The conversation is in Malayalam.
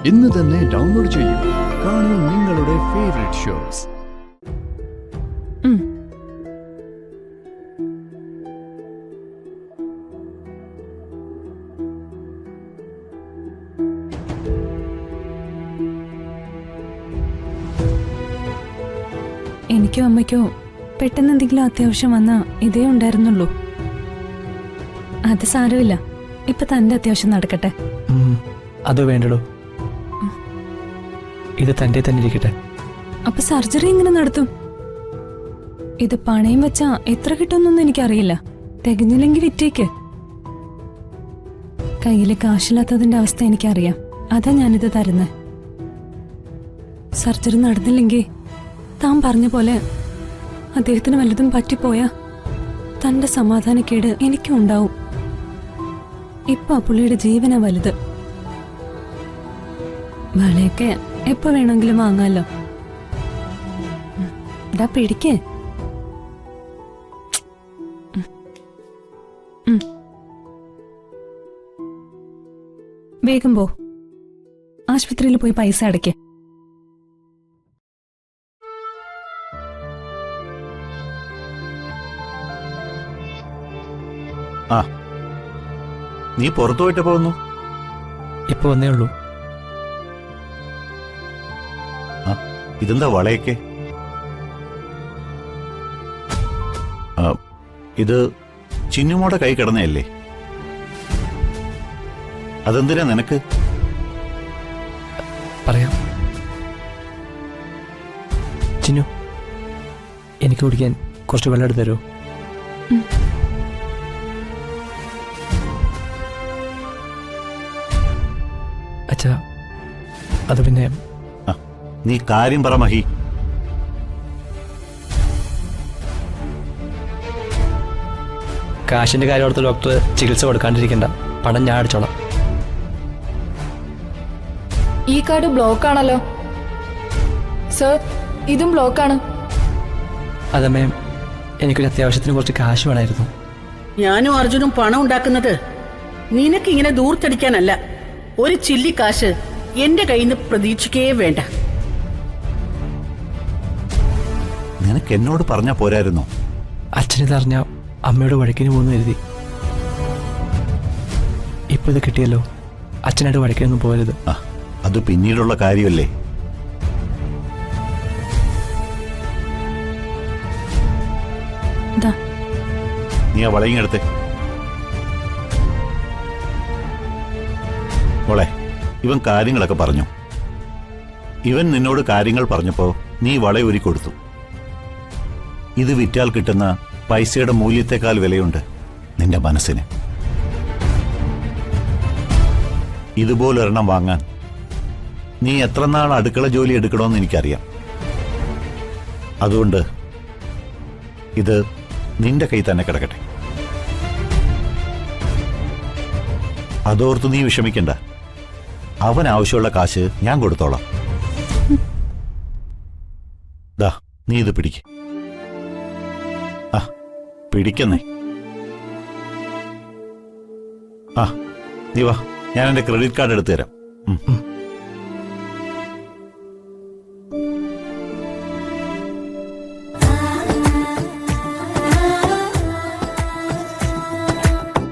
ഇന്ന് തന്നെ ഡൗൺലോഡ് ചെയ്യൂ. കാണൂ നിങ്ങളുടെ ഫേവറേറ്റ് ഷോസ്. എനിക്കോ അമ്മയ്ക്കോ പെട്ടെന്ന് എന്തെങ്കിലും അത്യാവശ്യം വന്നാ ഇതേ ഉണ്ടായിരുന്നുള്ളൂ. അത് സാരമില്ല, ഇപ്പൊ തന്റെ അത്യാവശ്യം നടക്കട്ടെ. അത് വേണ്ടടോ, ഇത് തന്റെ തന്നെ ഇരിക്കട്ടെ. അപ്പൊ സർജറി എങ്ങനെ നടത്തും? ഇത് പണയം വെച്ചാ എത്ര കിട്ടുമെന്നൊന്നും എനിക്കറിയില്ല. തികഞ്ഞില്ലെങ്കിൽ വിറ്റേക്ക്. കയ്യില് കാശില്ലാത്തതിന്റെ അവസ്ഥ എനിക്കറിയാം. അതാ ഞാനിത് തരുന്നത്. സർജറി നടന്നില്ലെങ്കിൽ താൻ പറഞ്ഞ പോലെ അദ്ദേഹത്തിന് വല്ലതും പറ്റിപ്പോയാ തന്റെ സമാധാനക്കേട് എനിക്കും ഉണ്ടാവും. ഇപ്പൊ ആ പുള്ളിയുടെ ജീവനാ വലുത്. വളയൊക്കെ എപ്പോ വേണമെങ്കിലും വാങ്ങാലോ. ഇതാ പിടിക്കേ. വേഗം പോ, ആശുപത്രിയിൽ പോയി പൈസ അടയ്ക്കേ. ആ, നീ പുറത്തു പോയിട്ട് പോകുന്നു? ഇപ്പൊ വന്നേ ഉള്ളൂ. ഇതെന്താ വളയൊക്കെ? ഇത് ചിന്നുമോടെ കൈ കിടന്നയല്ലേ? അതെന്തിനാ നിനക്ക്? പറയാം. ചിന്നു, എനിക്ക് കുടിക്കാൻ കുറച്ച് വെള്ളം എടുത്ത് തരുമോ? അച്ഛാ, അത് പിന്നെ നീ കാര്യം പറ മഹി. കാശിന്റെ കാര്യം ഓർത്ത് ഡോക്ടർ ചികിത്സ കൊടുക്കാണ്ടിരിക്കണ്ട. പണം ഞാൻ അടിച്ചോളാം. ഈ കാർഡ് ബ്ലോക്ക് ആണല്ലോ സർ. ഇതും ബ്ലോക്കാണ്. അതമ്മേ, എനിക്കൊരു അത്യാവശ്യത്തിന് കുറച്ച് കാശ് വേണമായിരുന്നു. ഞാനും അർജുനും പണം ഉണ്ടാക്കുന്നത് നിനക്കിങ്ങനെ ദൂർത്തടിക്കാനല്ല. ഒരു ചില്ലി കാശ് എന്റെ കയ്യിൽ നിന്ന് പ്രതീക്ഷിക്കേ വേണ്ട. നിനക്ക് എന്നോട് പറഞ്ഞാ പോരായിരുന്നോ? അച്ഛനിതറിഞ്ഞ അമ്മയോട് വഴക്കിന് പോകുന്നു കരുതി. ഇപ്പൊ ഇത് കിട്ടിയല്ലോ, അച്ഛനായിട്ട് വഴക്കിനൊന്നും പോകരുത്. അത് പിന്നീടുള്ള കാര്യമല്ലേ. നീ ആ വളയിങ്ങെടുത്തേ. മോളെ, ഇവൻ കാര്യങ്ങളൊക്കെ പറഞ്ഞു. ഇവൻ നിന്നോട് കാര്യങ്ങൾ പറഞ്ഞപ്പോ നീ വളയൊരുക്കി കൊടുത്തു. ഇത് വിറ്റാൽ കിട്ടുന്ന പൈസയുടെ മൂല്യത്തെക്കാൾ വിലയുണ്ട് നിന്റെ മനസ്സിന്. ഇതുപോലൊരെണ്ണം വാങ്ങാൻ നീ എത്ര നാൾ അടുക്കള ജോലി എടുക്കണമെന്ന് എനിക്കറിയാം. അതുകൊണ്ട് ഇത് നിന്റെ കൈ തന്നെ കിടക്കട്ടെ. അതോർത്ത് നീ വിഷമിക്കണ്ട. അവൻ ആവശ്യമുള്ള കാശ് ഞാൻ കൊടുത്തോളാം. ദാ, നീ ഇത് പിടിക്ക്. പിടിക്കുന്നേ. നീ വാ, ഞാൻ എന്റെ ക്രെഡിറ്റ് കാർഡ് എടുത്തു തരാം.